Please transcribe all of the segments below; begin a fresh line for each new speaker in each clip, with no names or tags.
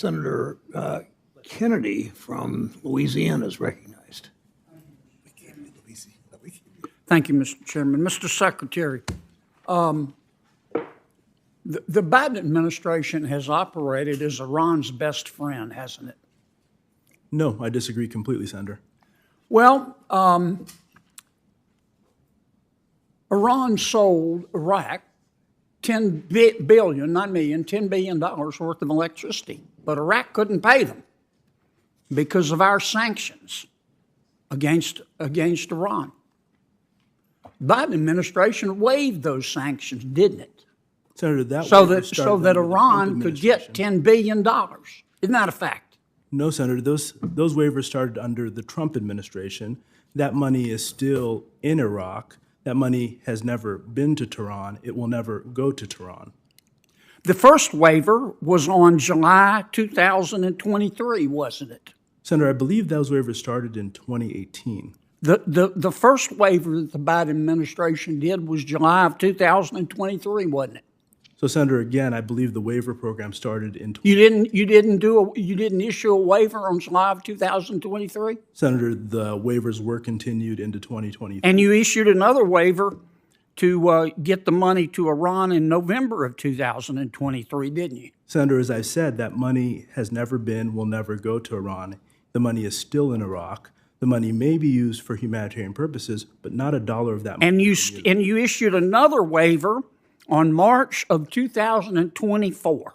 Senator Kennedy from Louisiana is recognized.
Thank you, Mr. Chairman. Mr. Secretary, the Biden administration has operated as Iran's best friend, hasn't it?
No, I disagree completely, Senator.
Well, Iran sold Iraq $10 billion, not million, $10 billion worth of electricity, but Iraq couldn't pay them because of our sanctions against Iran. Biden administration waived those sanctions, didn't it?
Senator,
So that Iran could get $10 billion. Isn't that a fact?
No, Senator, those waivers started under the Trump administration. That money is still in Iraq. That money has never been to Tehran. It will never go to Tehran.
The first waiver was on July 2023, wasn't it?
Senator, I believe those waivers started in 2018.
The first waiver that the Biden administration did was July of 2023, wasn't it?
So, Senator, again, I believe the waiver program started in.
You didn't issue a waiver on July of 2023.
Senator, the waivers were continued into 2023.
And you issued another waiver to get the money to Iran in November of 2023, didn't you?
Senator, as I said, that money has never been, will never go to Iran. The money is still in Iraq. The money may be used for humanitarian purposes, but not a dollar of that money.
And you issued another waiver on March of 2024,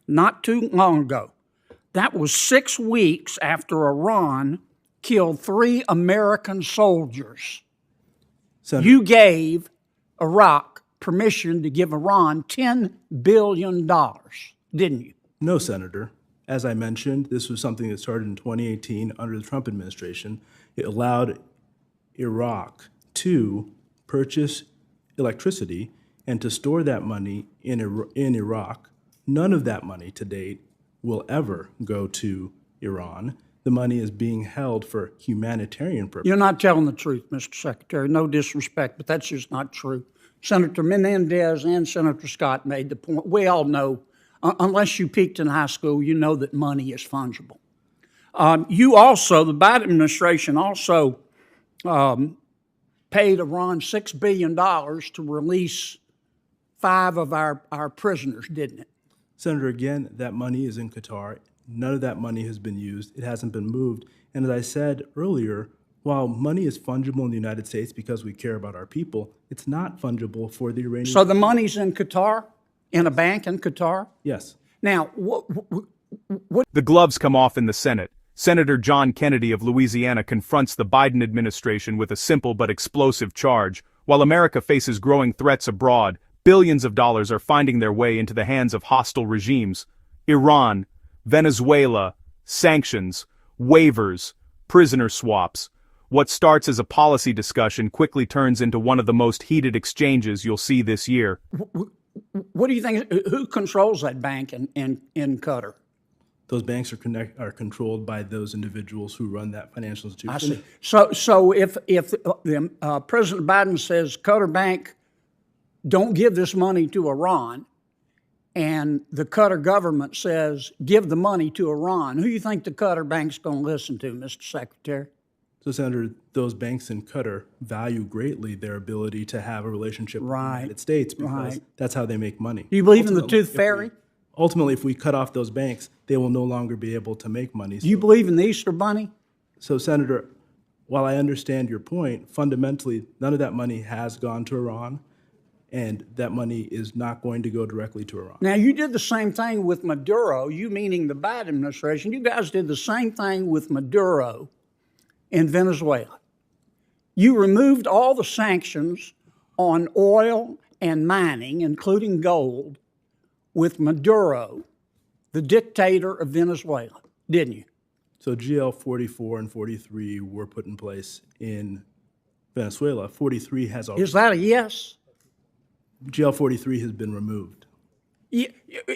not too long ago. That was 6 weeks after Iran killed 3 American soldiers.
Senator,
You gave Iraq permission to give Iran $10 billion, didn't you?
No, Senator. As I mentioned, this was something that started in 2018 under the Trump administration. It allowed Iraq to purchase electricity and to store that money in Iraq. None of that money to date will ever go to Iran. The money is being held for humanitarian purposes.
You're not telling the truth, Mr. Secretary. No disrespect, but that's just not true. Senator Menendez and Senator Scott made the point. We all know, unless you peaked in high school, you know that money is fungible. The Biden administration also paid Iran $6 billion to release 5 of our prisoners, didn't it?
Senator, again, that money is in Qatar. None of that money has been used. It hasn't been moved. And as I said earlier, while money is fungible in the United States because we care about our people, it's not fungible for the Iranian.
So the money's in Qatar, in a bank in Qatar?
Yes.
Now, what?
The gloves come off in the Senate. Senator John Kennedy of Louisiana confronts the Biden administration with a simple but explosive charge. While America faces growing threats abroad, billions of dollars are finding their way into the hands of hostile regimes. Iran, Venezuela, sanctions, waivers, prisoner swaps. What starts as a policy discussion quickly turns into one of the most heated exchanges you'll see this year.
What do you think? Who controls that bank in Qatar?
Those banks are controlled by those individuals who run that financial institution.
I see. So if President Biden says Qatar Bank, don't give this money to Iran, and the Qatar government says give the money to Iran, who do you think the Qatar Bank's going to listen to, Mr. Secretary?
So, Senator, those banks in Qatar value greatly their ability to have a relationship with the United States because that's how they make money.
Do you believe in the tooth fairy?
Ultimately, if we cut off those banks, they will no longer be able to make money.
Do you believe in the Easter Bunny?
So, Senator, while I understand your point, fundamentally, none of that money has gone to Iran, and that money is not going to go directly to Iran.
Now, you did the same thing with Maduro, you meaning the Biden administration. You guys did the same thing with Maduro in Venezuela. You removed all the sanctions on oil and mining, including gold, with Maduro, the dictator of Venezuela, didn't you?
So GL 44 and 43 were put in place in Venezuela. 43 has already.
Is that a yes?
GL 43 has been removed.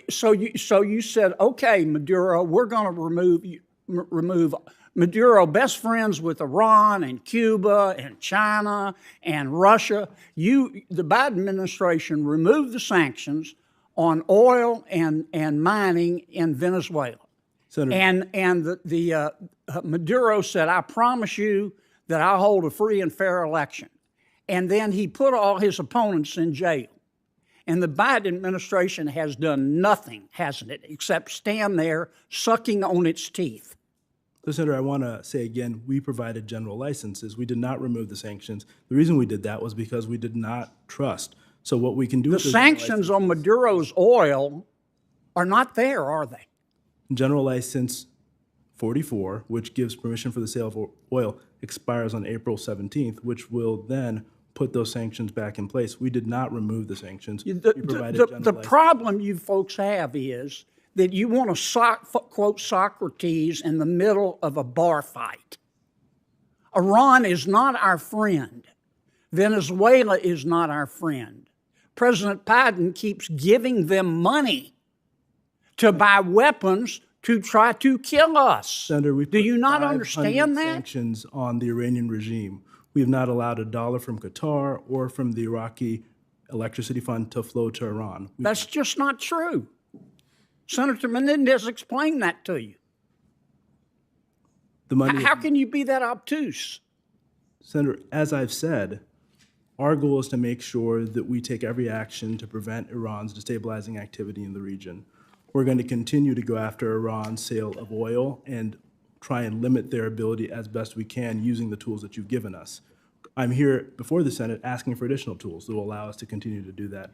So you said, okay, Maduro, we're going to remove Maduro, best friends with Iran and Cuba and China and Russia. The Biden administration removed the sanctions on oil and mining in Venezuela.
Senator,
And Maduro said, I promise you that I'll hold a free and fair election. And then he put all his opponents in jail. And the Biden administration has done nothing, hasn't it, except stand there sucking on its teeth.
So, Senator, I want to say again, we provided general licenses. We did not remove the sanctions. The reason we did that was because we did not trust. So what we can do
The
with those
sanctions on Maduro's oil are not there, are they?
General License 44, which gives permission for the sale of oil, expires on April 17th, which will then put those sanctions back in place. We did not remove the sanctions. We provided general
The
license.
problem you folks have is that you want to quote Socrates in the middle of a bar fight. Iran is not our friend. Venezuela is not our friend. President Biden keeps giving them money to buy weapons to try to kill us.
Senator, we
Do you not
500
understand that?
sanctions on the Iranian regime. We have not allowed a dollar from Qatar or from the Iraqi electricity fund to flow to Iran.
That's just not true. Senator Menendez explained that to you.
The money,
How can you be that obtuse?
Senator, as I've said, our goal is to make sure that we take every action to prevent Iran's destabilizing activity in the region. We're going to continue to go after Iran's sale of oil and try and limit their ability as best we can using the tools that you've given us. I'm here before the Senate asking for additional tools that will allow us to continue to do that.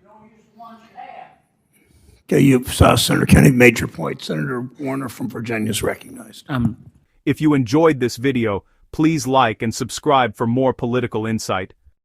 Okay, you saw Senator Kennedy made your point. Senator Warner from Virginia is recognized.
If you enjoyed this video, please like and subscribe for more political insight.